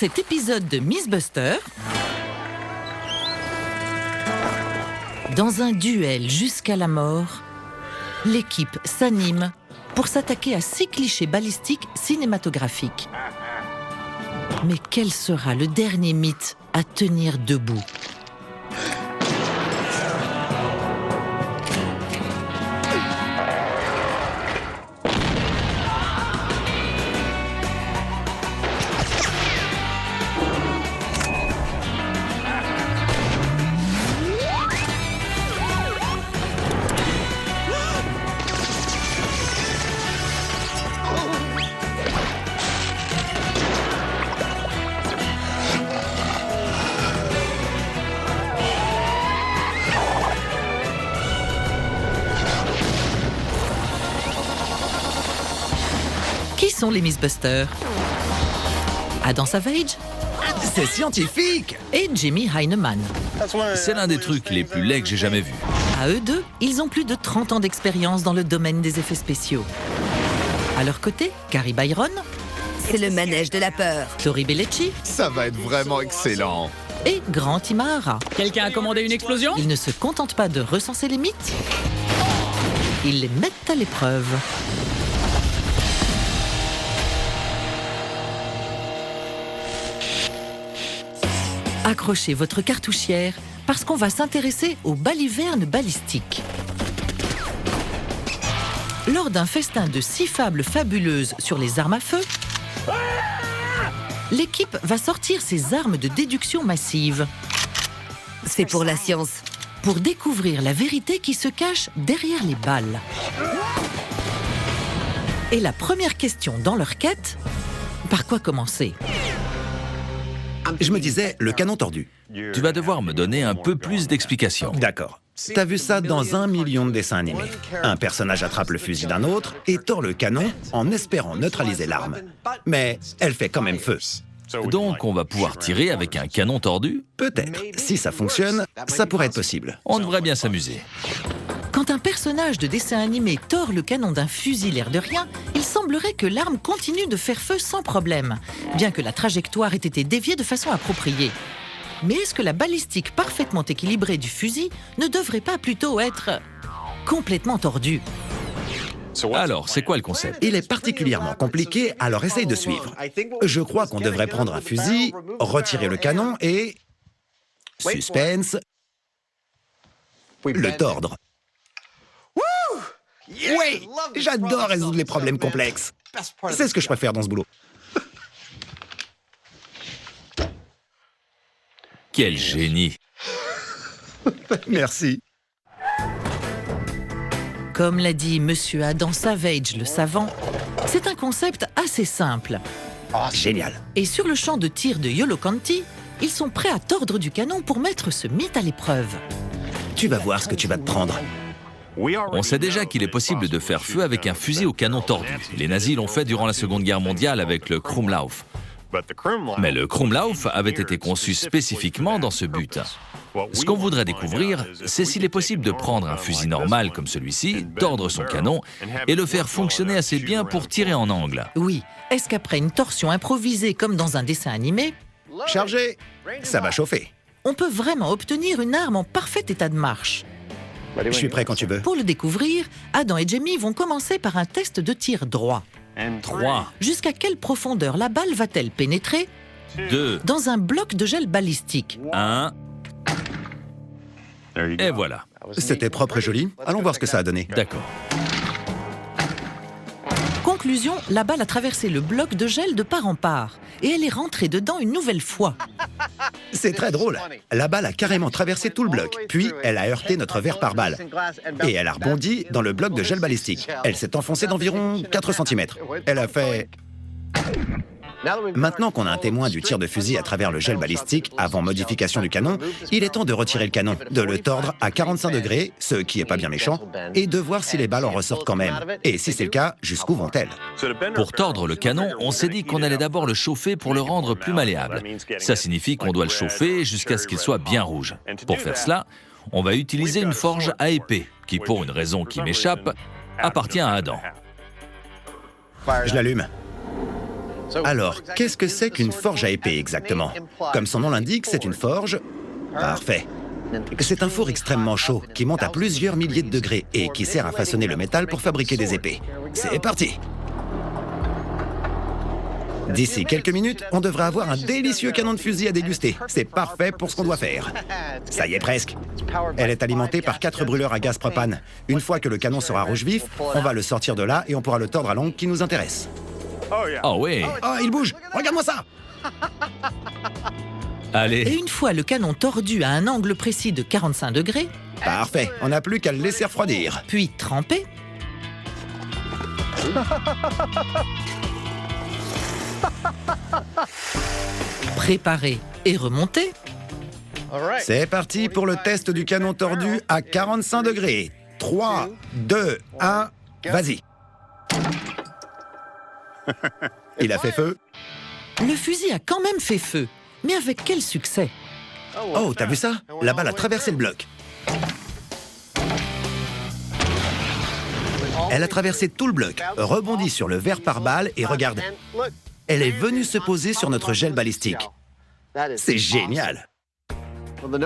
cet épisode de Mythbusters, dans un duel jusqu'à la mort, l'équipe s'anime pour s'attaquer à 6 clichés balistiques cinématographiques. Mais quel sera le dernier mythe à tenir debout ? Qui sont les Mythbusters ? Adam Savage C'est scientifique! et Jimmy Heineman. C'est l'un des trucs les plus laids que j'ai jamais vus. À eux deux, ils ont plus de 30 ans d'expérience dans le domaine des effets spéciaux. À leur côté, Carrie Byron, C'est le manège de la peur. Tori Bellecci Ça va être vraiment excellent. et Grant Imahara. Quelqu'un a commandé une explosion? Ils ne se contentent pas de recenser les mythes, ils les mettent à l'épreuve. Accrochez votre cartouchière parce qu'on va s'intéresser aux balivernes balistiques. Lors d'un festin de 6 fables fabuleuses sur les armes à feu, l'équipe va sortir ses armes de déduction massive C'est pour la science. pour découvrir la vérité qui se cache derrière les balles. Et la première question dans leur quête, par quoi commencer ? Je me disais, le canon tordu. Tu vas devoir me donner un peu plus d'explications. D'accord. T'as vu ça dans 1 million de dessins animés. Un personnage attrape le fusil d'un autre et tord le canon en espérant neutraliser l'arme. Mais elle fait quand même feu. Donc on va pouvoir tirer avec un canon tordu? Peut-être. Si ça fonctionne, ça pourrait être possible. On devrait bien s'amuser. Quand un personnage de dessin animé tord le canon d'un fusil l'air de rien, il semblerait que l'arme continue de faire feu sans problème, bien que la trajectoire ait été déviée de façon appropriée. Mais est-ce que la balistique parfaitement équilibrée du fusil ne devrait pas plutôt être complètement tordue ? Alors, c'est quoi le concept? Il est particulièrement compliqué, alors essaye de suivre. Je crois qu'on devrait prendre un fusil, retirer le canon et... suspense... le tordre. Oui, j'adore résoudre les problèmes complexes. C'est ce que je préfère dans ce boulot. Quel génie! Merci. Comme l'a dit Monsieur Adam Savage, le savant, c'est un concept assez simple. Oh, génial. Et sur le champ de tir de Yolo County, ils sont prêts à tordre du canon pour mettre ce mythe à l'épreuve. Tu vas voir ce que tu vas te prendre. On sait déjà qu'il est possible de faire feu avec un fusil au canon tordu. Les nazis l'ont fait durant la Seconde Guerre mondiale avec le Krumlauf. Mais le Krumlauf avait été conçu spécifiquement dans ce but. Ce qu'on voudrait découvrir, c'est s'il est possible de prendre un fusil normal comme celui-ci, tordre son canon et le faire fonctionner assez bien pour tirer en angle. Oui, est-ce qu'après une torsion improvisée comme dans un dessin animé, Chargé. Ça va chauffer. on peut vraiment obtenir une arme en parfait état de marche ? Je suis prêt quand tu veux. Pour le découvrir, Adam et Jamie vont commencer par un test de tir droit. 3, Jusqu'à quelle profondeur la balle va-t-elle pénétrer 2, dans un bloc de gel balistique ? 1... Et voilà. C'était propre et joli. Allons voir ce que ça a donné. D'accord. Conclusion, la balle a traversé le bloc de gel de part en part et elle est rentrée dedans une nouvelle fois. C'est très drôle. La balle a carrément traversé tout le bloc, puis elle a heurté notre verre par balle. Et elle a rebondi dans le bloc de gel balistique. Elle s'est enfoncée d'environ 4 cm. Elle a fait... Maintenant qu'on a un témoin du tir de fusil à travers le gel balistique avant modification du canon, il est temps de retirer le canon, de le tordre à 45 degrés, ce qui est pas bien méchant, et de voir si les balles en ressortent quand même. Et si c'est le cas, jusqu'où vont-elles? Pour tordre le canon, on s'est dit qu'on allait d'abord le chauffer pour le rendre plus malléable. Ça signifie qu'on doit le chauffer jusqu'à ce qu'il soit bien rouge. Pour faire cela, on va utiliser une forge à épée, qui pour une raison qui m'échappe, appartient à Adam. Je l'allume. Alors, qu'est-ce que c'est qu'une forge à épée exactement? Comme son nom l'indique, c'est une forge. Parfait. C'est un four extrêmement chaud qui monte à plusieurs milliers de degrés et qui sert à façonner le métal pour fabriquer des épées. C'est parti! D'ici quelques minutes, on devrait avoir un délicieux canon de fusil à déguster. C'est parfait pour ce qu'on doit faire. Ça y est presque. Elle est alimentée par 4 brûleurs à gaz propane. Une fois que le canon sera rouge vif, on va le sortir de là et on pourra le tordre à l'angle qui nous intéresse. Oh oui. Oh, il bouge! Regarde-moi ça! Et Allez. une fois le canon tordu à un angle précis de 45 degrés, Parfait, on n'a plus qu'à le laisser refroidir. puis trempé, préparé et remonté, C'est parti pour le test du canon tordu à 45 degrés. 3, 2, 1, vas-y. Il a fait feu. le fusil a quand même fait feu. Mais avec quel succès? Oh, t'as vu ça? La balle a traversé le bloc. Elle a traversé tout le bloc, rebondi sur le verre par balle et regarde, elle est venue se poser sur notre gel balistique. C'est génial!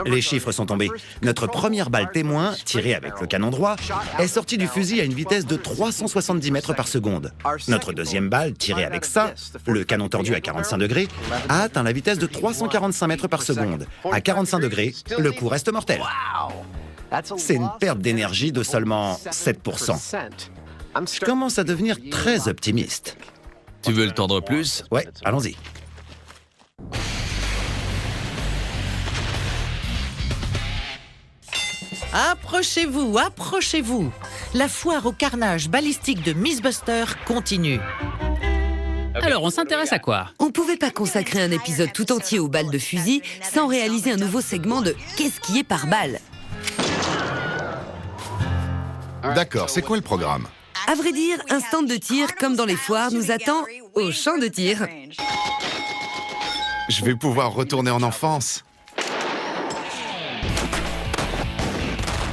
Les chiffres sont tombés. Notre première balle témoin, tirée avec le canon droit, est sortie du fusil à une vitesse de 370 mètres par seconde. Notre deuxième balle, tirée avec ça, le canon tordu à 45 degrés, a atteint la vitesse de 345 mètres par seconde. À 45 degrés, le coup reste mortel. C'est une perte d'énergie de seulement 7%. Je commence à devenir très optimiste. Tu veux le tendre plus? Ouais, allons-y. Approchez-vous, approchez-vous. La foire au carnage balistique de Mythbusters continue. Alors, on s'intéresse à quoi? On pouvait pas consacrer un épisode tout entier aux balles de fusil sans réaliser un nouveau segment de Qu'est-ce qui est par balle? D'accord, c'est quoi le programme? À vrai dire, un stand de tir, comme dans les foires, nous attend au champ de tir. Je vais pouvoir retourner en enfance.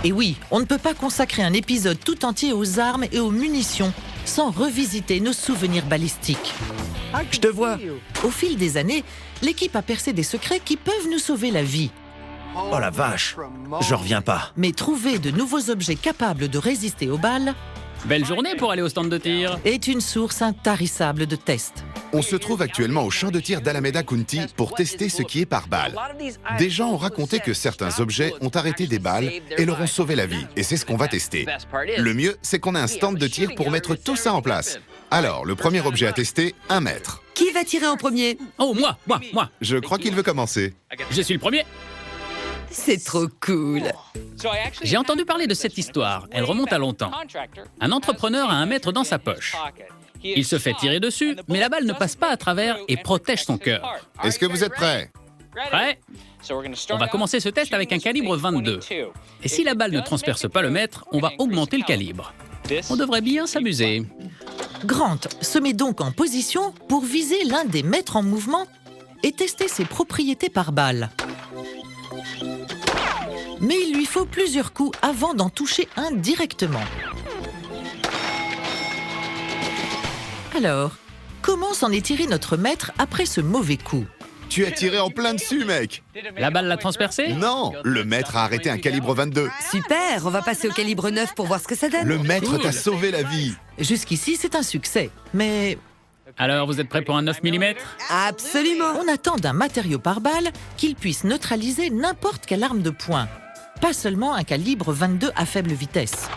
Et oui, on ne peut pas consacrer un épisode tout entier aux armes et aux munitions sans revisiter nos souvenirs balistiques. Je te vois. Au fil des années, l'équipe a percé des secrets qui peuvent nous sauver la vie. Oh la vache, j'en reviens pas. Mais trouver de nouveaux objets capables de résister aux balles Belle journée pour aller au stand de tir. est une source intarissable de tests. On se trouve actuellement au champ de tir d'Alameda County pour tester ce qui est par balle. Des gens ont raconté que certains objets ont arrêté des balles et leur ont sauvé la vie. Et c'est ce qu'on va tester. Le mieux, c'est qu'on a un stand de tir pour mettre tout ça en place. Alors, le premier objet à tester, 1 mètre. Qui va tirer en premier? Oh, moi. Je crois qu'il veut commencer. Je suis le premier. C'est trop cool. J'ai entendu parler de cette histoire. Elle remonte à longtemps. Un entrepreneur a 1 mètre dans sa poche. Il se fait tirer dessus, mais la balle ne passe pas à travers et protège son cœur. Est-ce que vous êtes prêts? Prêt? On va commencer ce test avec un calibre 22. Et si la balle ne transperce pas le mètre, on va augmenter le calibre. On devrait bien s'amuser. Grant se met donc en position pour viser l'un des mètres en mouvement et tester ses propriétés par balle. Mais il lui faut plusieurs coups avant d'en toucher un directement. Alors, comment s'en est tiré notre maître après ce mauvais coup? Tu as tiré en plein dessus, mec. La balle l'a transpercé? Non, le maître a arrêté un calibre 22. Super, on va passer au calibre 9 pour voir ce que ça donne. Le maître t'a sauvé la vie. Jusqu'ici, c'est un succès. Mais Alors, vous êtes prêts pour un 9 mm? Absolument. on attend d'un matériau par balle qu'il puisse neutraliser n'importe quelle arme de poing. Pas seulement un calibre 22 à faible vitesse.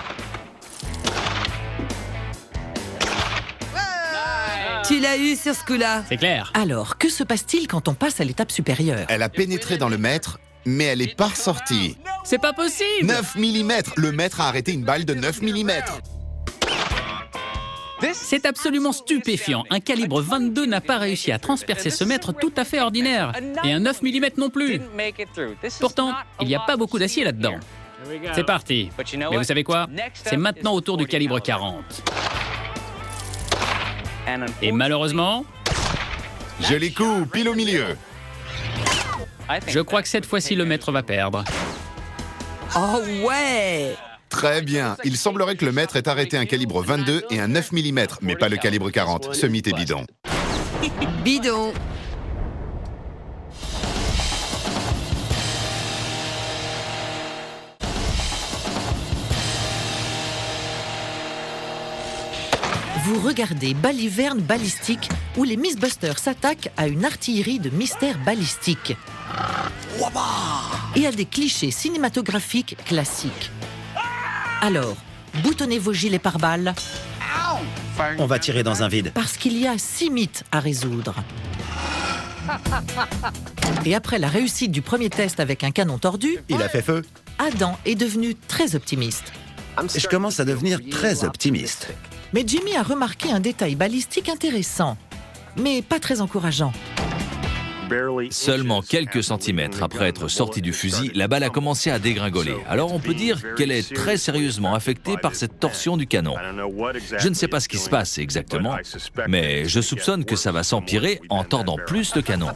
Tu l'as eu sur ce coup-là. C'est clair. Alors, que se passe-t-il quand on passe à l'étape supérieure? Elle a pénétré dans le mètre, mais elle n'est pas ressortie. C'est pas possible! 9 mm. Le maître a arrêté une balle de 9 mm. C'est absolument stupéfiant. Un calibre 22 n'a pas réussi à transpercer ce mètre tout à fait ordinaire. Et un 9 mm non plus. Pourtant, il n'y a pas beaucoup d'acier là-dedans. C'est parti. Mais vous savez quoi? C'est maintenant au tour du calibre 40. Et malheureusement, Joli coup, pile au milieu. je crois que cette fois-ci, le maître va perdre. Oh ouais. Très bien. Il semblerait que le maître ait arrêté un calibre 22 et un 9 mm, mais pas le calibre 40. Ce mythe est bidon. Bidon. Vous regardez Baliverne Balistique, où les Mythbusters s'attaquent à une artillerie de mystères balistiques. Et à des clichés cinématographiques classiques. Alors, boutonnez vos gilets pare-balles, On va tirer dans un vide. parce qu'il y a 6 mythes à résoudre. Et après la réussite du premier test avec un canon tordu, Il a fait feu. Adam est devenu très optimiste. Je commence à devenir très optimiste. Mais Jimmy a remarqué un détail balistique intéressant, mais pas très encourageant. Seulement quelques centimètres après être sortie du fusil, la balle a commencé à dégringoler. Alors on peut dire qu'elle est très sérieusement affectée par cette torsion du canon. Je ne sais pas ce qui se passe exactement, mais je soupçonne que ça va s'empirer en tordant plus le canon.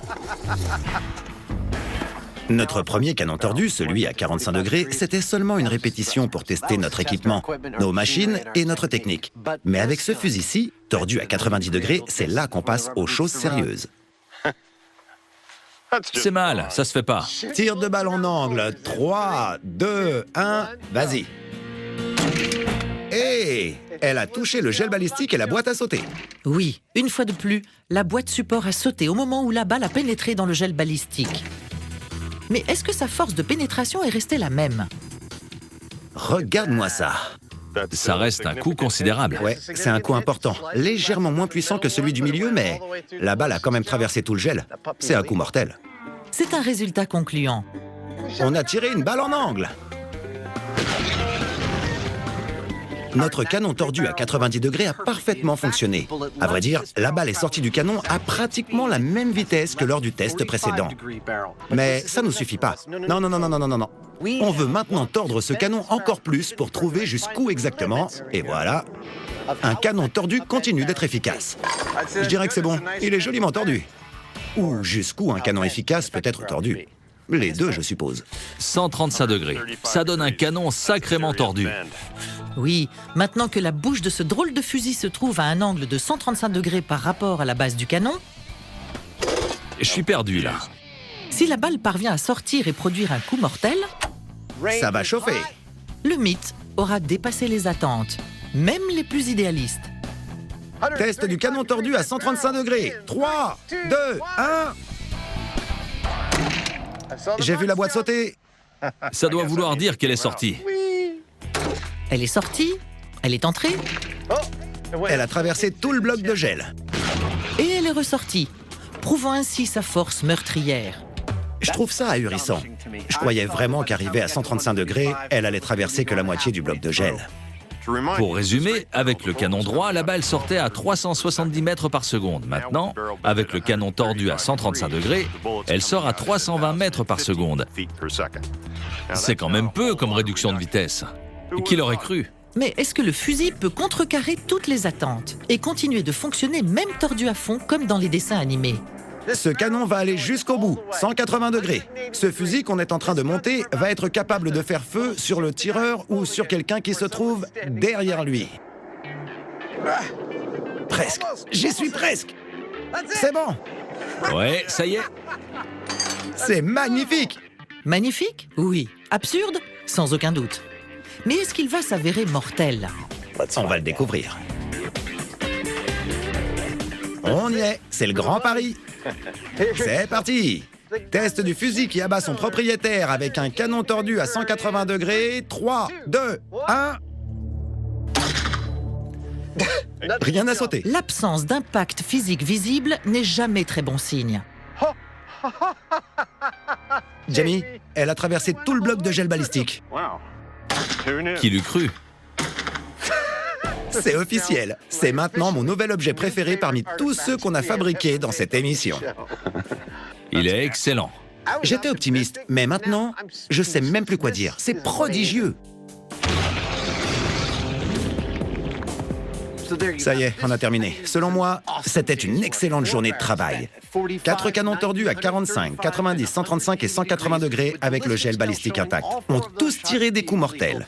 Notre premier canon tordu, celui à 45 degrés, c'était seulement une répétition pour tester notre équipement, nos machines et notre technique. Mais avec ce fusil-ci, tordu à 90 degrés, c'est là qu'on passe aux choses sérieuses. C'est mal, ça se fait pas. Tir de balle en angle. 3, 2, 1, vas-y. Hé, elle a touché le gel balistique et la boîte a sauté. Oui, une fois de plus, la boîte support a sauté au moment où la balle a pénétré dans le gel balistique. Mais est-ce que sa force de pénétration est restée la même? Regarde-moi ça. Ça reste un coup considérable. Ouais, c'est un coup important. Légèrement moins puissant que celui du milieu, mais la balle a quand même traversé tout le gel. C'est un coup mortel. C'est un résultat concluant. On a tiré une balle en angle. Notre canon tordu à 90 degrés a parfaitement fonctionné. À vrai dire, la balle est sortie du canon à pratiquement la même vitesse que lors du test précédent. Mais ça ne nous suffit pas. Non, non, non, non, non, non, non. On veut maintenant tordre ce canon encore plus pour trouver jusqu'où exactement. Et voilà, un canon tordu continue d'être efficace. Je dirais que c'est bon, il est joliment tordu. Ou jusqu'où un canon efficace peut être tordu. Les deux, je suppose. 135 degrés. Ça donne un canon sacrément tordu. Oui, maintenant que la bouche de ce drôle de fusil se trouve à un angle de 135 degrés par rapport à la base du canon, Je suis perdu là. si la balle parvient à sortir et produire un coup mortel, Ça va chauffer. le mythe aura dépassé les attentes, même les plus idéalistes. Test du canon tordu à 135 degrés. 3, 2, 1. J'ai vu la boîte sauter. Ça doit vouloir dire qu'elle est sortie. Elle est sortie, elle est entrée, Elle a traversé tout le bloc de gel. et elle est ressortie, prouvant ainsi sa force meurtrière. Je trouve ça ahurissant. Je croyais vraiment qu'arrivée à 135 degrés, elle allait traverser que la moitié du bloc de gel. Pour résumer, avec le canon droit, la balle sortait à 370 mètres par seconde. Maintenant, avec le canon tordu à 135 degrés, elle sort à 320 mètres par seconde. C'est quand même peu comme réduction de vitesse. Qui l'aurait cru? Mais est-ce que le fusil peut contrecarrer toutes les attentes et continuer de fonctionner même tordu à fond comme dans les dessins animés? Ce canon va aller jusqu'au bout, 180 degrés. Ce fusil qu'on est en train de monter va être capable de faire feu sur le tireur ou sur quelqu'un qui se trouve derrière lui. Presque. J'y suis presque. C'est bon. Ouais, ça y est. C'est magnifique. Magnifique? Oui. Absurde? Sans aucun doute. Mais est-ce qu'il va s'avérer mortel? On va le découvrir. On y est. C'est le grand pari. C'est parti. Test du fusil qui abat son propriétaire avec un canon tordu à 180 degrés. 3, 2, 1... Rien n'a sauté. L'absence d'impact physique visible n'est jamais très bon signe. Jamie, elle a traversé tout le bloc de gel balistique. Qui l'eût cru? C'est officiel. C'est maintenant mon nouvel objet préféré parmi tous ceux qu'on a fabriqués dans cette émission. Il est excellent. J'étais optimiste, mais maintenant, je sais même plus quoi dire. C'est prodigieux. Ça y est, on a terminé. Selon moi, c'était une excellente journée de travail. 4 canons tordus à 45, 90, 135 et 180 degrés avec le gel balistique intact ont tous tiré des coups mortels.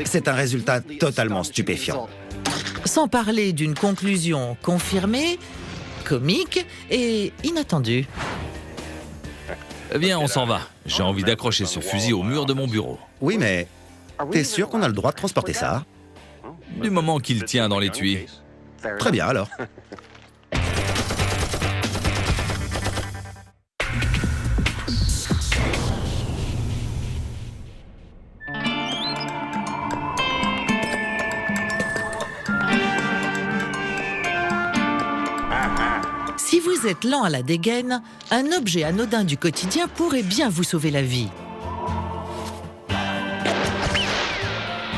C'est un résultat totalement stupéfiant. Sans parler d'une conclusion confirmée, comique et inattendu. Eh bien, on s'en va. J'ai envie d'accrocher ce fusil au mur de mon bureau. Oui, mais t'es sûr qu'on a le droit de transporter ça? Du moment qu'il tient dans l'étui. Très bien alors. Si vous êtes lent à la dégaine, un objet anodin du quotidien pourrait bien vous sauver la vie.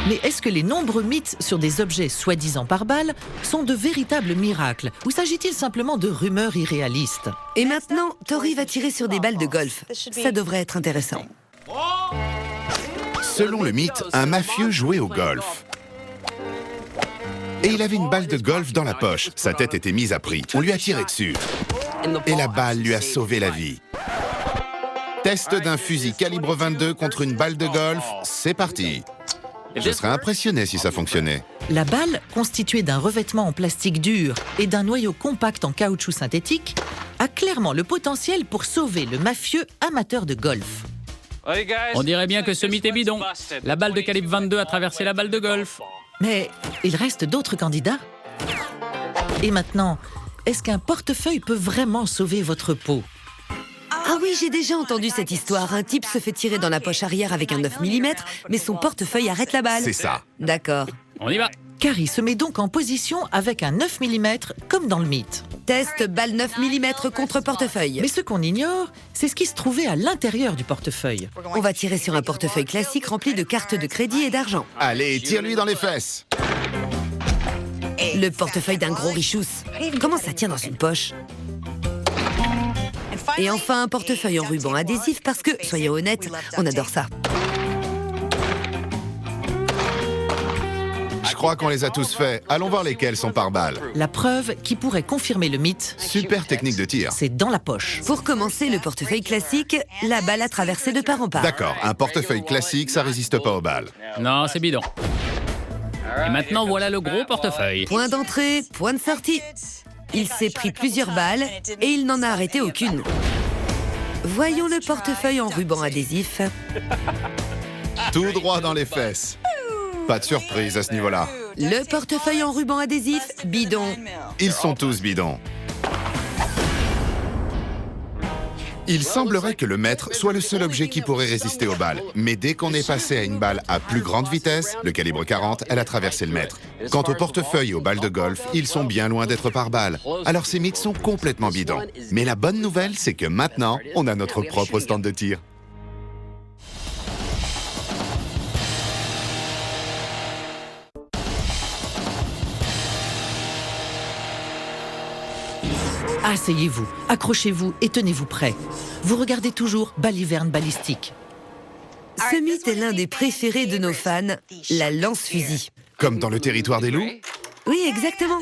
Mais est-ce que les nombreux mythes sur des objets soi-disant par balle sont de véritables miracles ou s'agit-il simplement de rumeurs irréalistes? Et maintenant, Tori va tirer sur des balles de golf. Ça devrait être intéressant. Selon le mythe, un mafieux jouait au golf. Et il avait une balle de golf dans la poche. Sa tête était mise à prix. On lui a tiré dessus. Et la balle lui a sauvé la vie. Test d'un fusil calibre 22 contre une balle de golf, c'est parti. Je serais impressionné si ça fonctionnait. La balle, constituée d'un revêtement en plastique dur et d'un noyau compact en caoutchouc synthétique, a clairement le potentiel pour sauver le mafieux amateur de golf. On dirait bien que ce mythe est bidon. La balle de calibre 22 a traversé la balle de golf. Mais il reste d'autres candidats. Et maintenant, est-ce qu'un portefeuille peut vraiment sauver votre peau? Ah oui, j'ai déjà entendu cette histoire. Un type se fait tirer dans la poche arrière avec un 9 mm, mais son portefeuille arrête la balle. C'est ça. D'accord. On y va. Carrie se met donc en position avec un 9 mm comme dans le mythe. Test balle 9 mm contre portefeuille. Mais ce qu'on ignore, c'est ce qui se trouvait à l'intérieur du portefeuille. On va tirer sur un portefeuille classique rempli de cartes de crédit et d'argent. Allez, tire-lui dans les fesses. Le portefeuille d'un gros richousse. Comment ça tient dans une poche? Et enfin, un portefeuille en ruban adhésif parce que, soyons honnêtes, on adore ça. Je crois qu'on les a tous faits. Allons voir lesquels sont par balle. La preuve qui pourrait confirmer le mythe, Super technique de tir. c'est dans la poche. Pour commencer, le portefeuille classique, la balle a traversé de part en part. D'accord, un portefeuille classique, ça résiste pas aux balles. Non, c'est bidon. Et maintenant, voilà le gros portefeuille. Point d'entrée, point de sortie. Il s'est pris plusieurs balles et il n'en a arrêté aucune. Voyons le portefeuille en ruban adhésif. Tout droit dans les fesses. Pas de surprise à ce niveau-là. Le portefeuille en ruban adhésif, bidon. Ils sont tous bidons. Il semblerait que le mètre soit le seul objet qui pourrait résister aux balles. Mais dès qu'on est passé à une balle à plus grande vitesse, le calibre 40, elle a traversé le mètre. Quant au portefeuille et aux balles de golf, ils sont bien loin d'être par balle. Alors ces mythes sont complètement bidons. Mais la bonne nouvelle, c'est que maintenant, on a notre propre stand de tir. Asseyez-vous, accrochez-vous et tenez-vous prêts. Vous regardez toujours Baliverne Balistique. Ce mythe est l'un des préférés de nos fans, la lance-fusil. Comme dans le territoire des loups? Oui, exactement.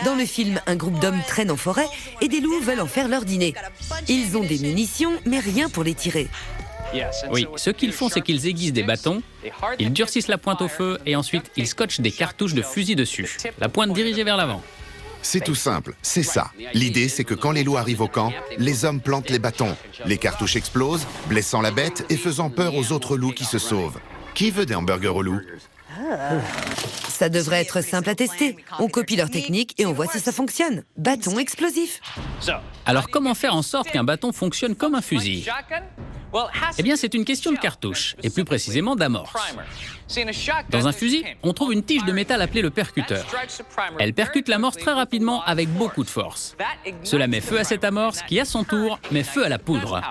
Dans le film, un groupe d'hommes traîne en forêt et des loups veulent en faire leur dîner. Ils ont des munitions, mais rien pour les tirer. Oui, ce qu'ils font, c'est qu'ils aiguisent des bâtons, ils durcissent la pointe au feu et ensuite ils scotchent des cartouches de fusil dessus. La pointe dirigée vers l'avant. C'est tout simple, c'est ça. L'idée, c'est que quand les loups arrivent au camp, les hommes plantent les bâtons. Les cartouches explosent, blessant la bête et faisant peur aux autres loups qui se sauvent. Qui veut des hamburgers aux loups? Ça devrait être simple à tester. On copie leur technique et on voit si ça fonctionne. Bâton explosif. Alors comment faire en sorte qu'un bâton fonctionne comme un fusil? Eh bien, c'est une question de cartouche, et plus précisément d'amorce. Dans un fusil, on trouve une tige de métal appelée le percuteur. Elle percute l'amorce très rapidement avec beaucoup de force. Cela met feu à cette amorce qui, à son tour, met feu à la poudre.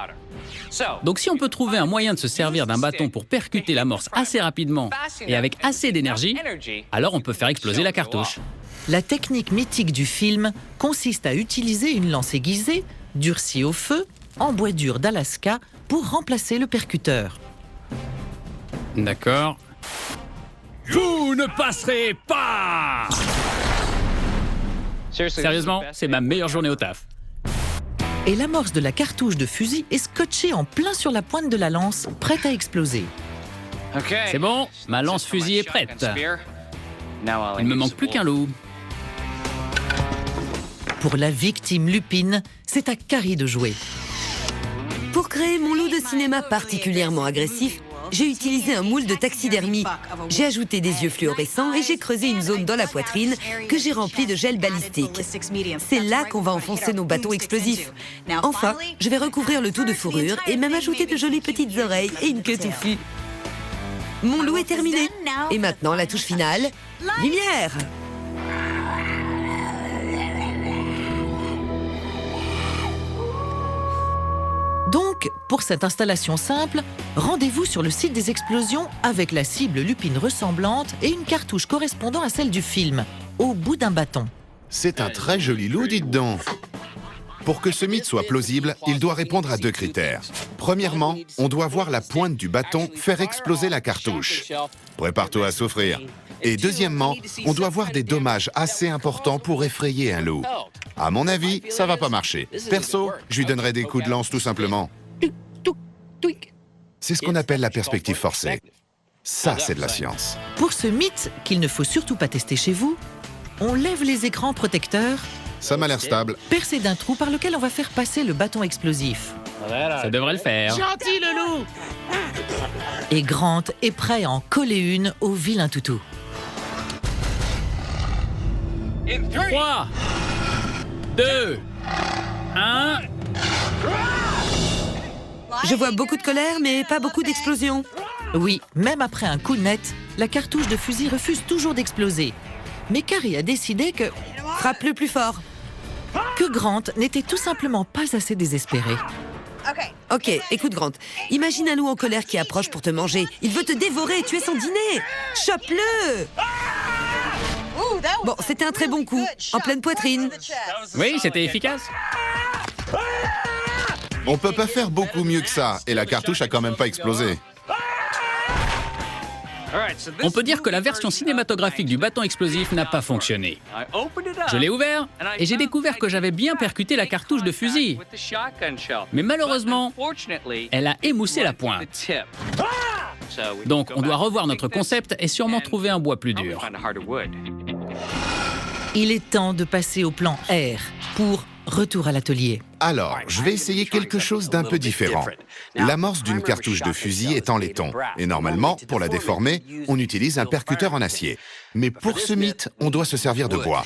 Donc si on peut trouver un moyen de se servir d'un bâton pour percuter l'amorce assez rapidement et avec assez d'énergie, alors on peut faire exploser la cartouche. La technique mythique du film consiste à utiliser une lance aiguisée, durcie au feu, en bois dur d'Alaska, pour remplacer le percuteur. D'accord. Vous ne passerez pas! Sérieusement, c'est ma meilleure journée au taf. Et l'amorce de la cartouche de fusil est scotchée en plein sur la pointe de la lance, prête à exploser. C'est bon, ma lance-fusil est prête. Il ne me manque plus qu'un loup. Pour la victime Lupine, c'est à Carrie de jouer. Pour créer mon loup de cinéma particulièrement agressif, j'ai utilisé un moule de taxidermie. J'ai ajouté des yeux fluorescents et j'ai creusé une zone dans la poitrine que j'ai remplie de gel balistique. C'est là qu'on va enfoncer nos bâtons explosifs. Enfin, je vais recouvrir le tout de fourrure et même ajouter de jolies petites oreilles et une queue touffue. Mon loup est terminé. Et maintenant, la touche finale, lumière! Donc, pour cette installation simple, rendez-vous sur le site des explosions avec la cible Lupine ressemblante et une cartouche correspondant à celle du film, au bout d'un bâton. C'est un très joli loup, dites donc. Pour que ce mythe soit plausible, il doit répondre à 2 critères. Premièrement, on doit voir la pointe du bâton faire exploser la cartouche. Prépare-toi à souffrir. Et deuxièmement, on doit voir des dommages assez importants pour effrayer un loup. À mon avis, ça va pas marcher. Perso, je lui donnerais des coups de lance tout simplement. C'est ce qu'on appelle la perspective forcée. Ça, c'est de la science. Pour ce mythe qu'il ne faut surtout pas tester chez vous, on lève les écrans protecteurs, Ça m'a l'air stable. percés d'un trou par lequel on va faire passer le bâton explosif. Ça devrait le faire. Gentil, le loup! Et Grant est prêt à en coller une au vilain toutou. 3, 2, 1... Je vois beaucoup de colère, mais pas beaucoup d'explosions. Oui, même après un coup net, la cartouche de fusil refuse toujours d'exploser. Mais Carrie a décidé Frappe le plus fort. que Grant n'était tout simplement pas assez désespéré. Ok, écoute Grant, imagine un loup en colère qui approche pour te manger. Il veut te dévorer, tu es son dîner. Chope-le! Bon, c'était un très bon coup, en pleine poitrine. Oui, c'était efficace. On peut pas faire beaucoup mieux que ça, et la cartouche a quand même pas explosé. On peut dire que la version cinématographique du bâton explosif n'a pas fonctionné. Je l'ai ouvert et j'ai découvert que j'avais bien percuté la cartouche de fusil. Mais malheureusement, elle a émoussé la pointe. Donc on doit revoir notre concept et sûrement trouver un bois plus dur. Il est temps de passer au plan R pour retour à l'atelier. Alors, je vais essayer quelque chose d'un peu différent. L'amorce d'une cartouche de fusil est en laiton. Et normalement, pour la déformer, on utilise un percuteur en acier. Mais pour ce mythe, on doit se servir de bois.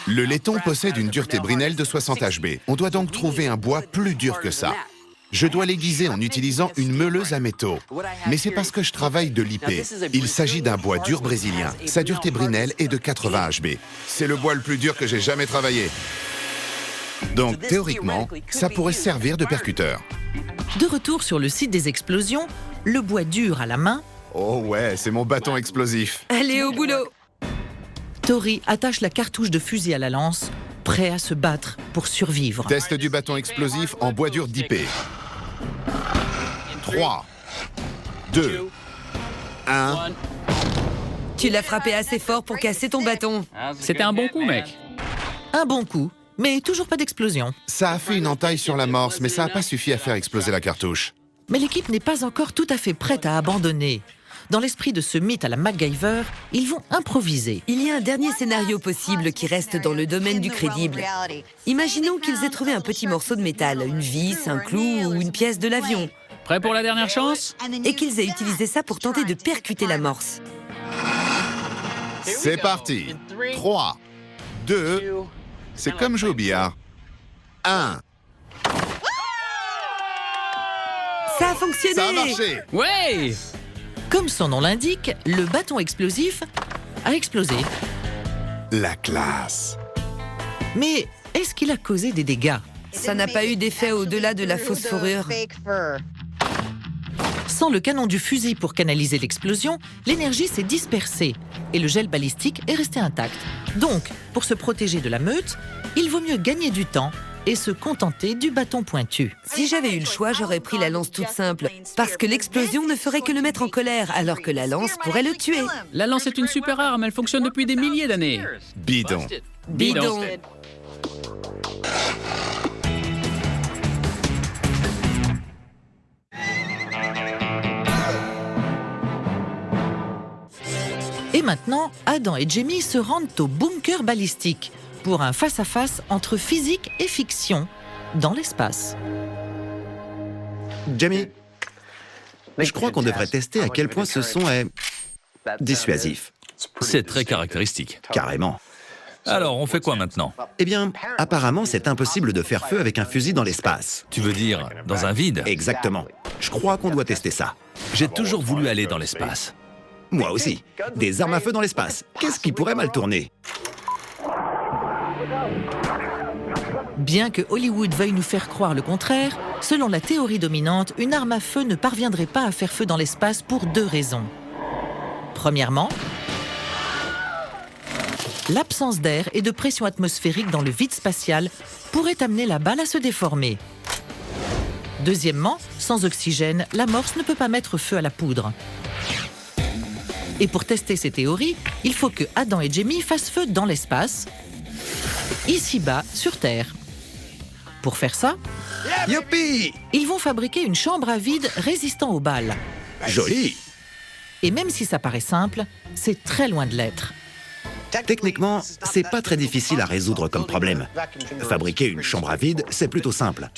Le laiton possède une dureté Brinell de 60 HB. On doit donc trouver un bois plus dur que ça. Je dois l'aiguiser en utilisant une meuleuse à métaux. Mais c'est parce que je travaille de l'IP. Il s'agit d'un bois dur brésilien. Sa dureté Brinell est de 80 HB. C'est le bois le plus dur que j'ai jamais travaillé. Donc, théoriquement, ça pourrait servir de percuteur. De retour sur le site des explosions, le bois dur à la main, Oh ouais, c'est mon bâton explosif. Allez au boulot. Tori attache la cartouche de fusil à la lance, prêt à se battre pour survivre. Test du bâton explosif en bois dur d'IP. 3, 2, 1... Tu l'as frappé assez fort pour casser ton bâton. C'était un bon coup, mec. Un bon coup, mais toujours pas d'explosion. Ça a fait une entaille sur l'amorce, mais ça n'a pas suffi à faire exploser la cartouche. Mais l'équipe n'est pas encore tout à fait prête à abandonner. Dans l'esprit de ce mythe à la MacGyver, ils vont improviser. Il y a un dernier scénario possible qui reste dans le domaine du crédible. Imaginons qu'ils aient trouvé un petit morceau de métal, une vis, un clou ou une pièce de l'avion, Prêt pour la dernière chance? et qu'ils aient utilisé ça pour tenter de percuter l'amorce. C'est parti. 3, 2... C'est comme jouer au billard. 1. Ça a fonctionné! Ça a marché. Ouais! Comme son nom l'indique, le bâton explosif a explosé. La classe. Mais est-ce qu'il a causé des dégâts? Ça n'a pas eu d'effet au-delà de la fausse fourrure. Sans le canon du fusil pour canaliser l'explosion, l'énergie s'est dispersée et le gel balistique est resté intact. Donc, pour se protéger de la meute, il vaut mieux gagner du temps et se contenter du bâton pointu. Si j'avais eu le choix, j'aurais pris la lance toute simple, parce que l'explosion ne ferait que le mettre en colère, alors que la lance pourrait le tuer. La lance est une super arme, elle fonctionne depuis des milliers d'années. Bidon. Bidon. Et maintenant, Adam et Jamie se rendent au bunker balistique, pour un face-à-face entre physique et fiction dans l'espace. Jamie, je crois qu'on devrait tester à quel point ce son est dissuasif. C'est très caractéristique. Carrément. Alors, on fait quoi maintenant? Eh bien, apparemment, c'est impossible de faire feu avec un fusil dans l'espace. Tu veux dire dans un vide? Exactement. Je crois qu'on doit tester ça. J'ai toujours voulu aller dans l'espace. Moi aussi. Des armes à feu dans l'espace. Qu'est-ce qui pourrait mal tourner? Bien que Hollywood veuille nous faire croire le contraire, selon la théorie dominante, une arme à feu ne parviendrait pas à faire feu dans l'espace pour 2 raisons. Premièrement, l'absence d'air et de pression atmosphérique dans le vide spatial pourrait amener la balle à se déformer. Deuxièmement, sans oxygène, l'amorce ne peut pas mettre feu à la poudre. Et pour tester ces théories, il faut que Adam et Jamie fassent feu dans l'espace, ici-bas, sur Terre. Pour faire ça, Youpi! ils vont fabriquer une chambre à vide résistant aux balles. Joli! Et même si ça paraît simple, c'est très loin de l'être. Techniquement, c'est pas très difficile à résoudre comme problème. Fabriquer une chambre à vide, c'est plutôt simple.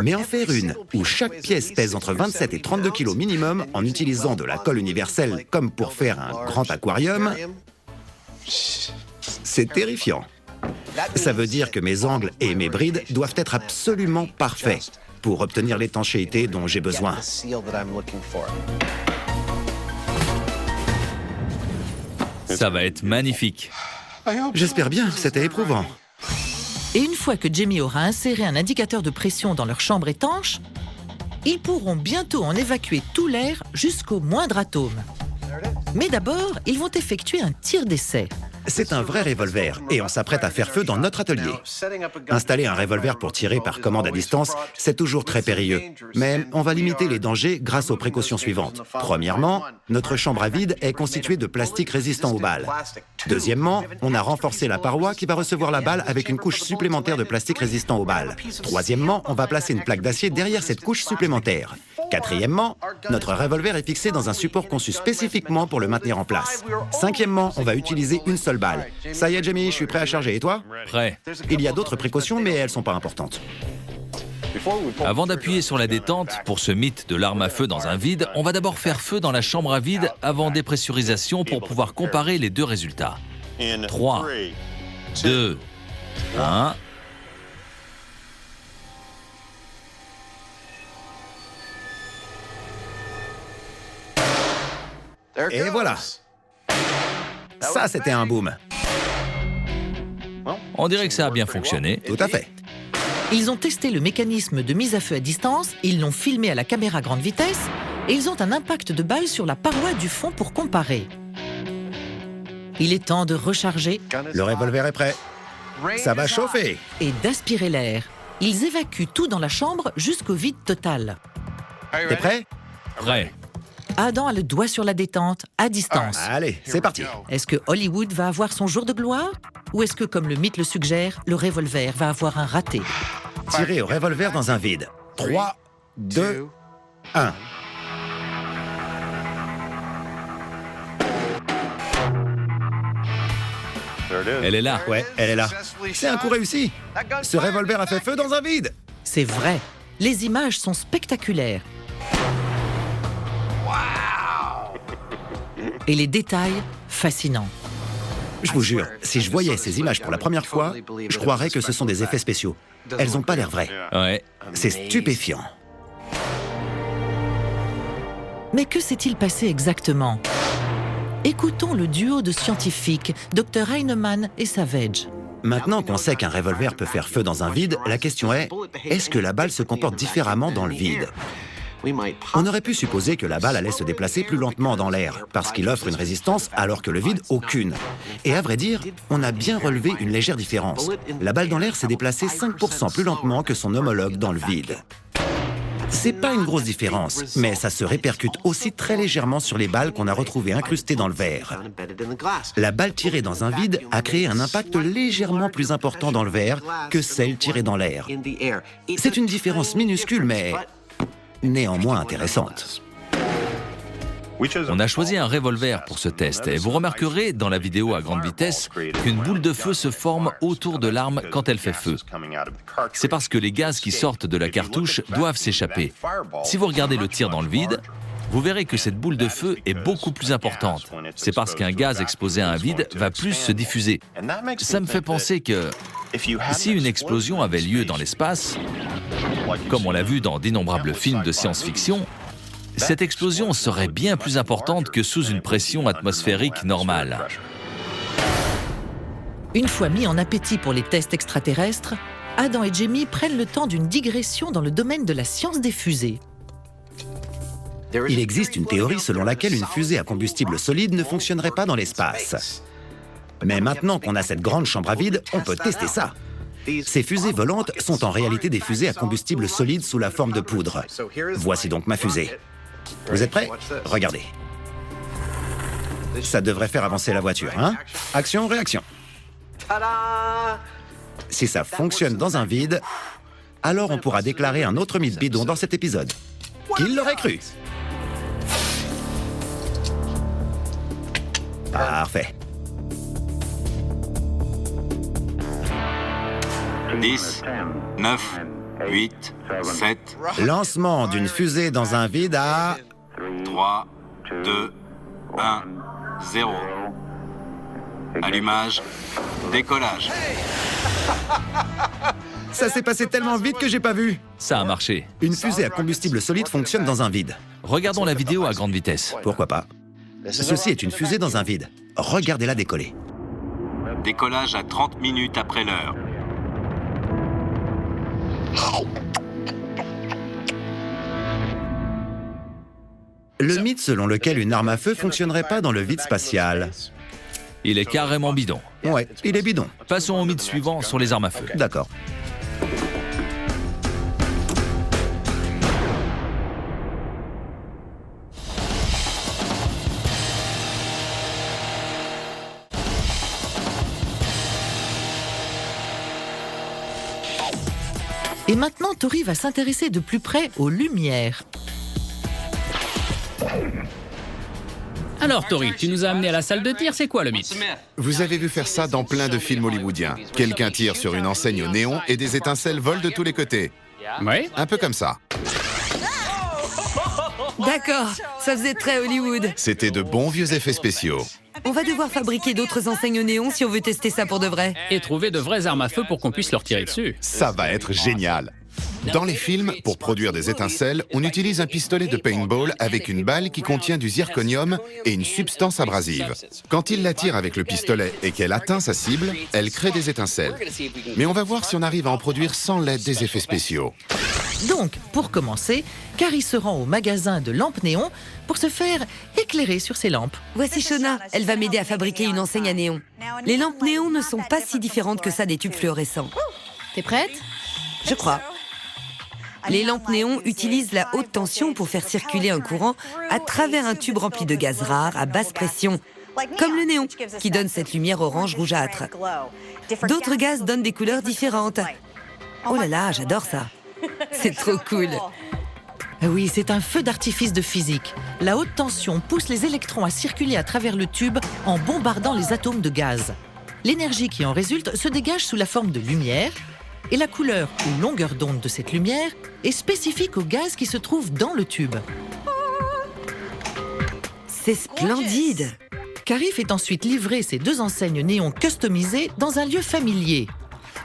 Mais en faire une où chaque pièce pèse entre 27 et 32 kg minimum en utilisant de la colle universelle comme pour faire un grand aquarium, c'est terrifiant. Ça veut dire que mes angles et mes brides doivent être absolument parfaits pour obtenir l'étanchéité dont j'ai besoin. Ça va être magnifique. J'espère bien, c'était éprouvant. Et une fois que Jamie aura inséré un indicateur de pression dans leur chambre étanche, ils pourront bientôt en évacuer tout l'air jusqu'au moindre atome. Mais d'abord, ils vont effectuer un tir d'essai. C'est un vrai revolver et on s'apprête à faire feu dans notre atelier. Installer un revolver pour tirer par commande à distance, c'est toujours très périlleux. Mais on va limiter les dangers grâce aux précautions suivantes. Premièrement, notre chambre à vide est constituée de plastique résistant aux balles. Deuxièmement, on a renforcé la paroi qui va recevoir la balle avec une couche supplémentaire de plastique résistant aux balles. Troisièmement, on va placer une plaque d'acier derrière cette couche supplémentaire. Quatrièmement, notre revolver est fixé dans un support conçu spécifiquement pour le maintenir en place. Cinquièmement, on va utiliser une seule balle. Ça y est, Jamie, je suis prêt à charger. Et toi? Prêt. Il y a d'autres précautions, mais elles sont pas importantes. Avant d'appuyer sur la détente, pour ce mythe de l'arme à feu dans un vide, on va d'abord faire feu dans la chambre à vide avant dépressurisation pour pouvoir comparer les deux résultats. 3, 2, 1... Et voilà. Ça, c'était un boom. On dirait que ça a bien fonctionné. Tout à fait. Ils ont testé le mécanisme de mise à feu à distance, ils l'ont filmé à la caméra grande vitesse et ils ont un impact de balle sur la paroi du fond pour comparer. Il est temps de recharger Le revolver est prêt. Ça va chauffer. et d'aspirer l'air. Ils évacuent tout dans la chambre jusqu'au vide total. T'es prêt? Prêt. Adam a le doigt sur la détente, à distance. Allez, c'est parti. Est-ce que Hollywood va avoir son jour de gloire? Ou est-ce que, comme le mythe le suggère, le revolver va avoir un raté? Tirez au revolver dans un vide. 3, 2, 1. Elle est là. Ouais, elle est là. C'est un coup réussi. Ce revolver a fait feu dans un vide. C'est vrai. Les images sont spectaculaires. Et les détails, fascinants. Je vous jure, si je voyais ces images pour la première fois, je croirais que ce sont des effets spéciaux. Elles n'ont pas l'air vraies. Ouais. C'est stupéfiant. Mais que s'est-il passé exactement? Écoutons le duo de scientifiques, Dr Heinemann et Savage. Maintenant qu'on sait qu'un revolver peut faire feu dans un vide, la question est que la balle se comporte différemment dans le vide? On aurait pu supposer que la balle allait se déplacer plus lentement dans l'air, parce qu'il offre une résistance alors que le vide, aucune. Et à vrai dire, on a bien relevé une légère différence. La balle dans l'air s'est déplacée 5% plus lentement que son homologue dans le vide. C'est pas une grosse différence, mais ça se répercute aussi très légèrement sur les balles qu'on a retrouvées incrustées dans le verre. La balle tirée dans un vide a créé un impact légèrement plus important dans le verre que celle tirée dans l'air. C'est une différence minuscule, mais néanmoins intéressante. On a choisi un revolver pour ce test et vous remarquerez dans la vidéo à grande vitesse qu'une boule de feu se forme autour de l'arme quand elle fait feu. C'est parce que les gaz qui sortent de la cartouche doivent s'échapper. Si vous regardez le tir dans le vide, vous verrez que cette boule de feu est beaucoup plus importante. C'est parce qu'un gaz exposé à un vide va plus se diffuser. Ça me fait penser que si une explosion avait lieu dans l'espace, comme on l'a vu dans d'innombrables films de science-fiction, cette explosion serait bien plus importante que sous une pression atmosphérique normale. Une fois mis en appétit pour les tests extraterrestres, Adam et Jamie prennent le temps d'une digression dans le domaine de la science des fusées. Il existe une théorie selon laquelle une fusée à combustible solide ne fonctionnerait pas dans l'espace. Mais maintenant qu'on a cette grande chambre à vide, on peut tester ça. Ces fusées volantes sont en réalité des fusées à combustible solide sous la forme de poudre. Voici donc ma fusée. Vous êtes prêts? Regardez. Ça devrait faire avancer la voiture, hein? Action, réaction. Si ça fonctionne dans un vide, alors on pourra déclarer un autre mythe bidon dans cet épisode. Qui l'aurait cru? Parfait. 10, 9, 8, 7, Lancement d'une fusée dans un vide à... 3, 2, 1, 0. Allumage, décollage. Ça s'est passé tellement vite que j'ai pas vu. Ça a marché. Une fusée à combustible solide fonctionne dans un vide. Regardons la vidéo à grande vitesse. Pourquoi pas? Ceci est une fusée dans un vide. Regardez-la décoller. Décollage à 30 minutes après l'heure. Le mythe selon lequel une arme à feu fonctionnerait pas dans le vide spatial. Il est carrément bidon. Ouais, il est bidon. Passons au mythe suivant sur les armes à feu. D'accord. Et maintenant, Tori va s'intéresser de plus près aux lumières. Alors, Tori, tu nous as amené à la salle de tir, c'est quoi le mythe? Vous avez vu faire ça dans plein de films hollywoodiens. Quelqu'un tire sur une enseigne au néon et des étincelles volent de tous les côtés. Oui. Un peu comme ça. D'accord, ça faisait très Hollywood. C'était de bons vieux effets spéciaux. On va devoir fabriquer d'autres enseignes au néon si on veut tester ça pour de vrai. Et trouver de vraies armes à feu pour qu'on puisse leur tirer dessus. Ça va être génial. Dans les films, pour produire des étincelles, on utilise un pistolet de paintball avec une balle qui contient du zirconium et une substance abrasive. Quand il la tire avec le pistolet et qu'elle atteint sa cible, elle crée des étincelles. Mais on va voir si on arrive à en produire sans l'aide des effets spéciaux. Donc, pour commencer, Carrie se rend au magasin de lampes néon pour se faire éclairer sur ses lampes. Voici Shona, elle va m'aider à fabriquer une enseigne à néon. Les lampes néon ne sont pas si différentes que ça des tubes fluorescents. T'es prête? Je crois. Les lampes néon utilisent la haute tension pour faire circuler un courant à travers un tube rempli de gaz rares à basse pression, comme le néon, qui donne cette lumière orange rougeâtre. D'autres gaz donnent des couleurs différentes. Oh là là, j'adore ça. C'est trop cool. Oui, c'est un feu d'artifice de physique. La haute tension pousse les électrons à circuler à travers le tube en bombardant les atomes de gaz. L'énergie qui en résulte se dégage sous la forme de lumière, et la couleur ou longueur d'onde de cette lumière est spécifique au gaz qui se trouve dans le tube. C'est splendide. Carrie fait ensuite livrer ces deux enseignes néon customisées dans un lieu familier,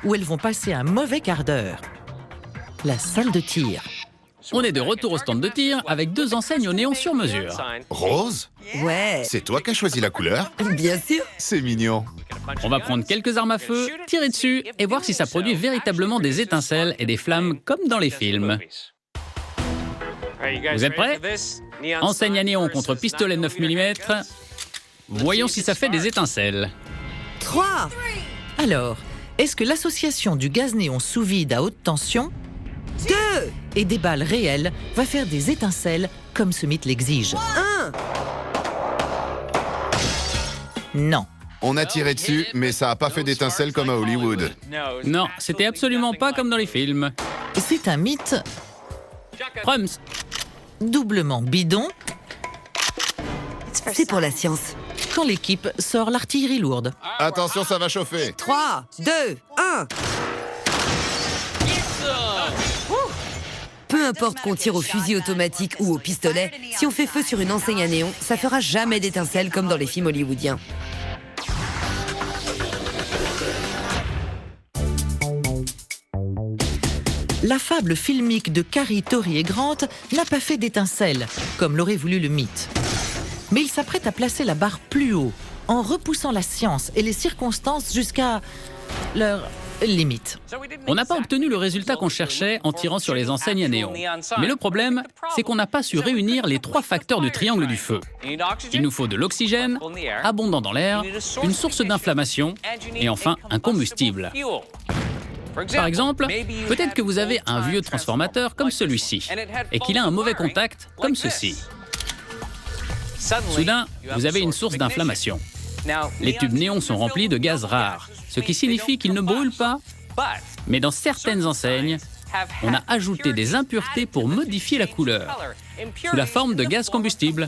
où elles vont passer un mauvais quart d'heure. La salle de tir. On est de retour au stand de tir avec deux enseignes au néon sur mesure. Rose? Ouais, C'est toi qui as choisi la couleur? bien sûr. C'est mignon. On va prendre quelques armes à feu, tirer dessus et voir si ça produit véritablement des étincelles et des flammes comme dans les films. Vous êtes prêts? Enseigne à néon contre pistolet 9 mm. Voyons si ça fait des étincelles. 3. Alors, est-ce que l'association du gaz néon sous vide à haute tension 2. et des balles réelles va faire des étincelles comme ce mythe l'exige? 1. Non. On a tiré dessus, mais ça n'a pas fait d'étincelles comme à Hollywood. Non, c'était absolument pas comme dans les films. C'est un mythe Prums, doublement bidon C'est pour la science. Quand l'équipe sort l'artillerie lourde. Attention, ça va chauffer. 3, 2, 1. Peu importe qu'on tire au fusil automatique ou au pistolet, si on fait feu sur une enseigne à néon, ça fera jamais d'étincelles comme dans les films hollywoodiens. La fable filmique de Carrie, Tori et Grant n'a pas fait d'étincelles, comme l'aurait voulu le mythe. Mais il s'apprête à placer la barre plus haut, en repoussant la science et les circonstances jusqu'à leur limite. On n'a pas obtenu le résultat qu'on cherchait en tirant sur les enseignes à néon. Mais le problème, c'est qu'on n'a pas su réunir les 3 facteurs du triangle du feu. Il nous faut de l'oxygène, abondant dans l'air, une source d'inflammation et enfin un combustible. Par exemple, peut-être que vous avez un vieux transformateur comme celui-ci et qu'il a un mauvais contact comme ceci. Soudain, vous avez une source d'inflammation. Les tubes néons sont remplis de gaz rares, ce qui signifie qu'ils ne brûlent pas. Mais dans certaines enseignes, on a ajouté des impuretés pour modifier la couleur, sous la forme de gaz combustible.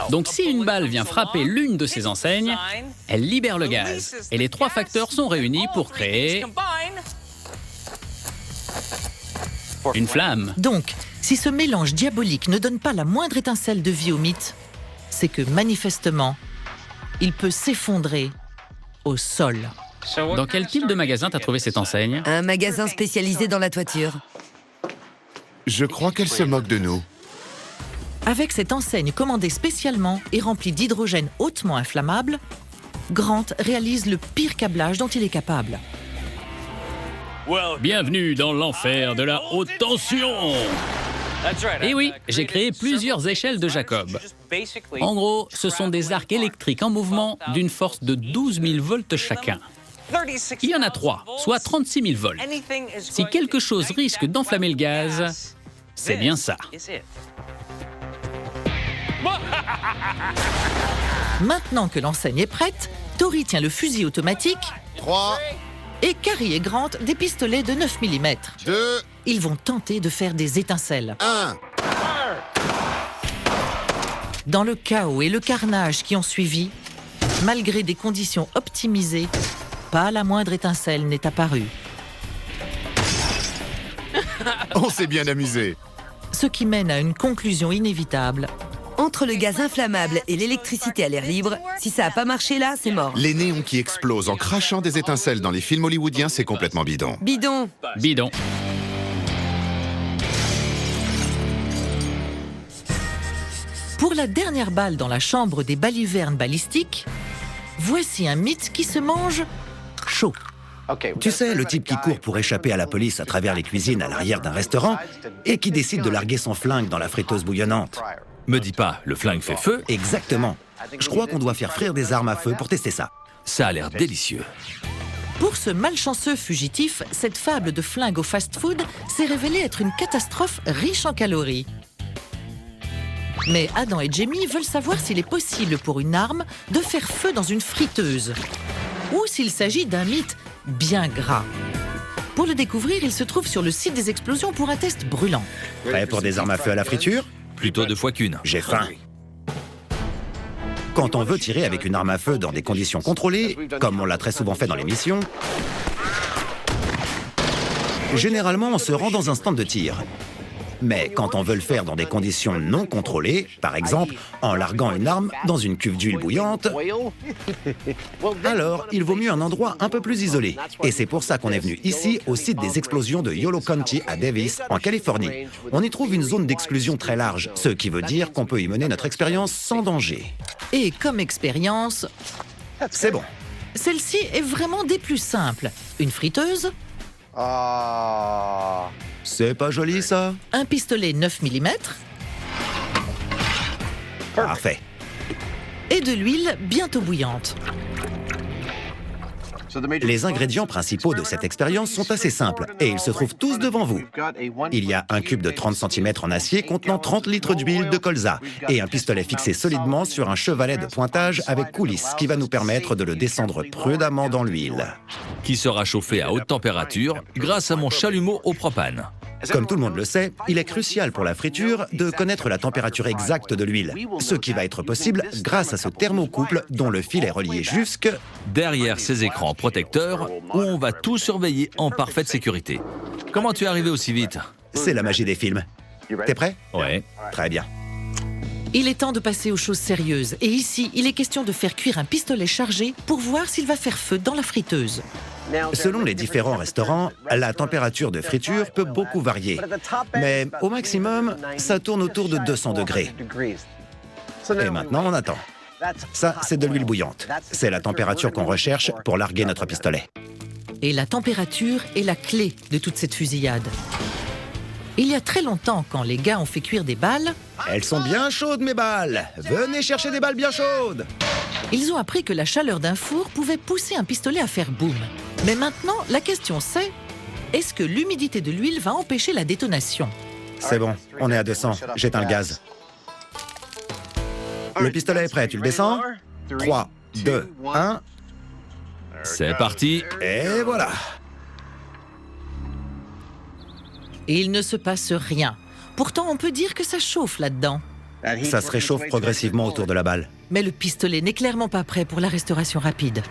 Donc si une balle vient frapper l'une de ces enseignes, elle libère le gaz. Et les 3 facteurs sont réunis pour créer une flamme. Donc, si ce mélange diabolique ne donne pas la moindre étincelle de vie au mythe, c'est que manifestement, il peut s'effondrer au sol. Dans quel type de magasin t'as trouvé cette enseigne? Un magasin spécialisé dans la toiture. Je crois qu'elle se moque de nous. Avec cette enseigne commandée spécialement et remplie d'hydrogène hautement inflammable, Grant réalise le pire câblage dont il est capable. Bienvenue dans l'enfer de la haute tension. Et oui, j'ai créé plusieurs échelles de Jacob. En gros, ce sont des arcs électriques en mouvement d'une force de 12 000 volts chacun. Il y en a 3, soit 36 000 volts. Si quelque chose risque d'enflammer le gaz, c'est bien ça. Maintenant que l'enseigne est prête, Tori tient le fusil automatique 3, et Carrie et Grant des pistolets de 9 mm. 2, Ils vont tenter de faire des étincelles. 1. Dans le chaos et le carnage qui ont suivi, malgré des conditions optimisées, pas la moindre étincelle n'est apparue. On s'est bien amusé. Ce qui mène à une conclusion inévitable. Entre le gaz inflammable et l'électricité à l'air libre, si ça n'a pas marché là, c'est mort. Les néons qui explosent en crachant des étincelles dans les films hollywoodiens, c'est complètement bidon. Bidon. Bidon. Pour la dernière balle dans la chambre des balivernes balistiques, voici un mythe qui se mange chaud. Tu sais, le type qui court pour échapper à la police à travers les cuisines à l'arrière d'un restaurant et qui décide de larguer son flingue dans la friteuse bouillonnante. Me dis pas, le flingue fait feu? Exactement. Je crois qu'on doit faire frire des armes à feu pour tester ça. Ça a l'air délicieux. Pour ce malchanceux fugitif, cette fable de flingue au fast-food s'est révélée être une catastrophe riche en calories. Mais Adam et Jamie veulent savoir s'il est possible pour une arme de faire feu dans une friteuse, ou s'il s'agit d'un mythe bien gras. Pour le découvrir, ils se trouvent sur le site des explosions pour un test brûlant. Prêt pour des armes à feu à la friture? Plutôt 2 fois qu'une. J'ai faim. Quand on veut tirer avec une arme à feu dans des conditions contrôlées, comme on l'a très souvent fait dans l'émission, généralement on se rend dans un stand de tir. Mais quand on veut le faire dans des conditions non contrôlées, par exemple en larguant une arme dans une cuve d'huile bouillante, alors il vaut mieux un endroit un peu plus isolé. Et c'est pour ça qu'on est venu ici, au site des explosions de Yolo County à Davis, en Californie. On y trouve une zone d'exclusion très large, ce qui veut dire qu'on peut y mener notre expérience sans danger. Et comme expérience, C'est bon. celle-ci est vraiment des plus simples. Une friteuse, C'est pas joli ça? un pistolet 9 mm Parfait. et de l'huile bientôt bouillante. Les ingrédients principaux de cette expérience sont assez simples et ils se trouvent tous devant vous. Il y a un cube de 30 cm en acier contenant 30 litres d'huile de colza et un pistolet fixé solidement sur un chevalet de pointage avec coulisse qui va nous permettre de le descendre prudemment dans l'huile. Qui sera chauffé à haute température grâce à mon chalumeau au propane. Comme tout le monde le sait, il est crucial pour la friture de connaître la température exacte de l'huile, ce qui va être possible grâce à ce thermocouple dont le fil est relié jusque Derrière ces écrans protecteurs où on va tout surveiller en parfaite sécurité. Comment tu es arrivé aussi vite? C'est la magie des films. T'es prêt? Ouais. Très bien. Il est temps de passer aux choses sérieuses. Et ici, il est question de faire cuire un pistolet chargé pour voir s'il va faire feu dans la friteuse. Selon les différents restaurants, la température de friture peut beaucoup varier. Mais au maximum, ça tourne autour de 200 degrés. Et maintenant, on attend. Ça, c'est de l'huile bouillante. C'est la température qu'on recherche pour larguer notre pistolet. Et la température est la clé de toute cette fusillade. Il y a très longtemps, quand les gars ont fait cuire des balles, Elles sont bien chaudes, mes balles! Venez chercher des balles bien chaudes! ils ont appris que la chaleur d'un four pouvait pousser un pistolet à faire boum. Mais maintenant, la question c'est, est-ce que l'humidité de l'huile va empêcher la détonation? C'est bon, on est à 200. J'éteins le gaz. Le pistolet est prêt, tu le descends? 3, 2, 1, C'est parti. et voilà! Et il ne se passe rien. Pourtant, on peut dire que ça chauffe là-dedans. Ça se réchauffe progressivement autour de la balle. Mais le pistolet n'est clairement pas prêt pour la restauration rapide.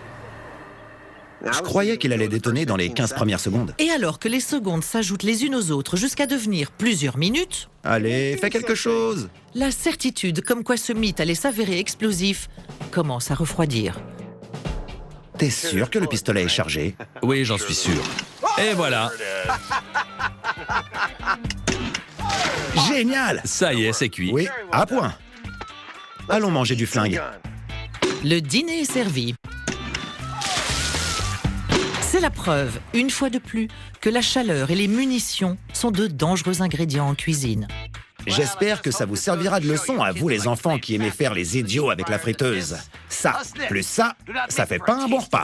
Je croyais qu'il allait détonner dans les 15 premières secondes. Et alors que les secondes s'ajoutent les unes aux autres jusqu'à devenir plusieurs minutes, Allez, fais quelque chose! la certitude comme quoi ce mythe allait s'avérer explosif commence à refroidir. T'es sûr que le pistolet est chargé? Oui, j'en suis sûr. Et voilà. Génial! Ça y est, c'est cuit. Oui, à point. Allons manger du flingue. Le dîner est servi. C'est la preuve, une fois de plus, que la chaleur et les munitions sont de dangereux ingrédients en cuisine. J'espère que ça vous servira de leçon à vous les enfants qui aimez faire les idiots avec la friteuse. Ça, plus ça fait pas un bon repas.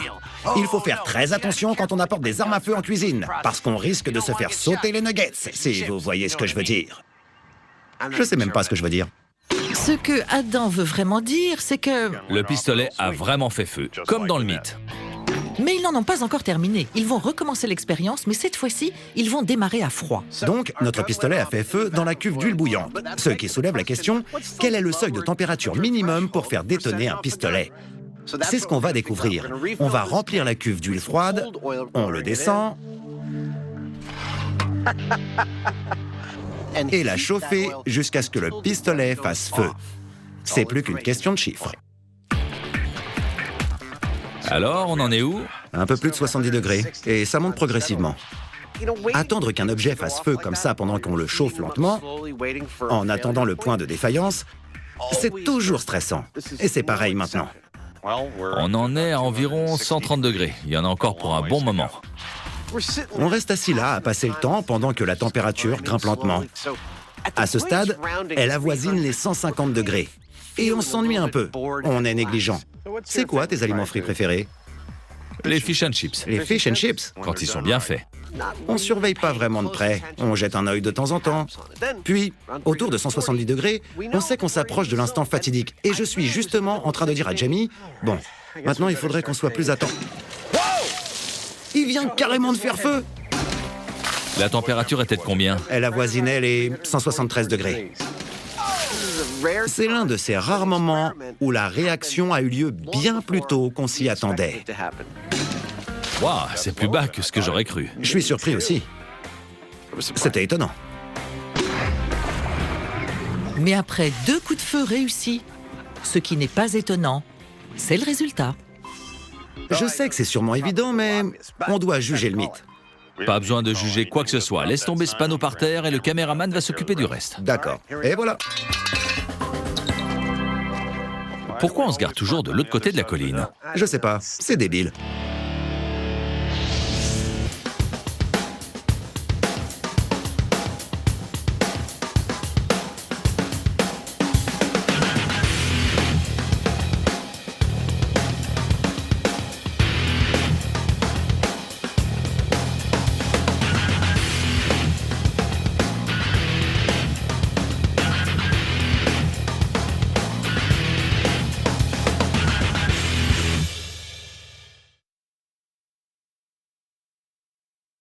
Il faut faire très attention quand on apporte des armes à feu en cuisine, parce qu'on risque de se faire sauter les nuggets, si vous voyez ce que je veux dire. Je sais même pas ce que je veux dire. Ce que Adam veut vraiment dire, c'est que... Le pistolet a vraiment fait feu, comme dans le mythe. Mais ils n'en ont pas encore terminé. Ils vont recommencer l'expérience, mais cette fois-ci, ils vont démarrer à froid. Donc, notre pistolet a fait feu dans la cuve d'huile bouillante, ce qui soulève la question, quel est le seuil de température minimum pour faire détonner un pistolet? C'est ce qu'on va découvrir. On va remplir la cuve d'huile froide, on le descend, et la chauffer jusqu'à ce que le pistolet fasse feu. C'est plus qu'une question de chiffres. Alors, on en est où? Un peu plus de 70 degrés, et ça monte progressivement. Attendre qu'un objet fasse feu comme ça pendant qu'on le chauffe lentement, en attendant le point de défaillance, c'est toujours stressant. Et c'est pareil maintenant. On en est à environ 130 degrés. Il y en a encore pour un bon moment. On reste assis là à passer le temps pendant que la température grimpe lentement. À ce stade, elle avoisine les 150 degrés. Et on s'ennuie un peu. On est négligent. C'est quoi tes aliments frits préférés? Les fish and chips, Les fish and chips? quand ils sont bien faits. On surveille pas vraiment de près. On jette un œil de temps en temps. Puis, autour de 170 degrés, on sait qu'on s'approche de l'instant fatidique. Et je suis justement en train de dire à Jamie, bon, maintenant il faudrait qu'on soit plus attent. Il vient carrément de faire feu! La température était de combien? Elle avoisinait les 173 degrés. C'est l'un de ces rares moments où la réaction a eu lieu bien plus tôt qu'on s'y attendait. Waouh, c'est plus bas que ce que j'aurais cru. Je suis surpris aussi. C'était étonnant. Mais après 2 coups de feu réussis, ce qui n'est pas étonnant, c'est le résultat. Je sais que c'est sûrement évident, mais on doit juger le mythe. Pas besoin de juger quoi que ce soit. Laisse tomber ce panneau par terre et le caméraman va s'occuper du reste. D'accord. Et voilà. Pourquoi on se garde toujours de l'autre côté de la colline? Je sais pas, c'est débile.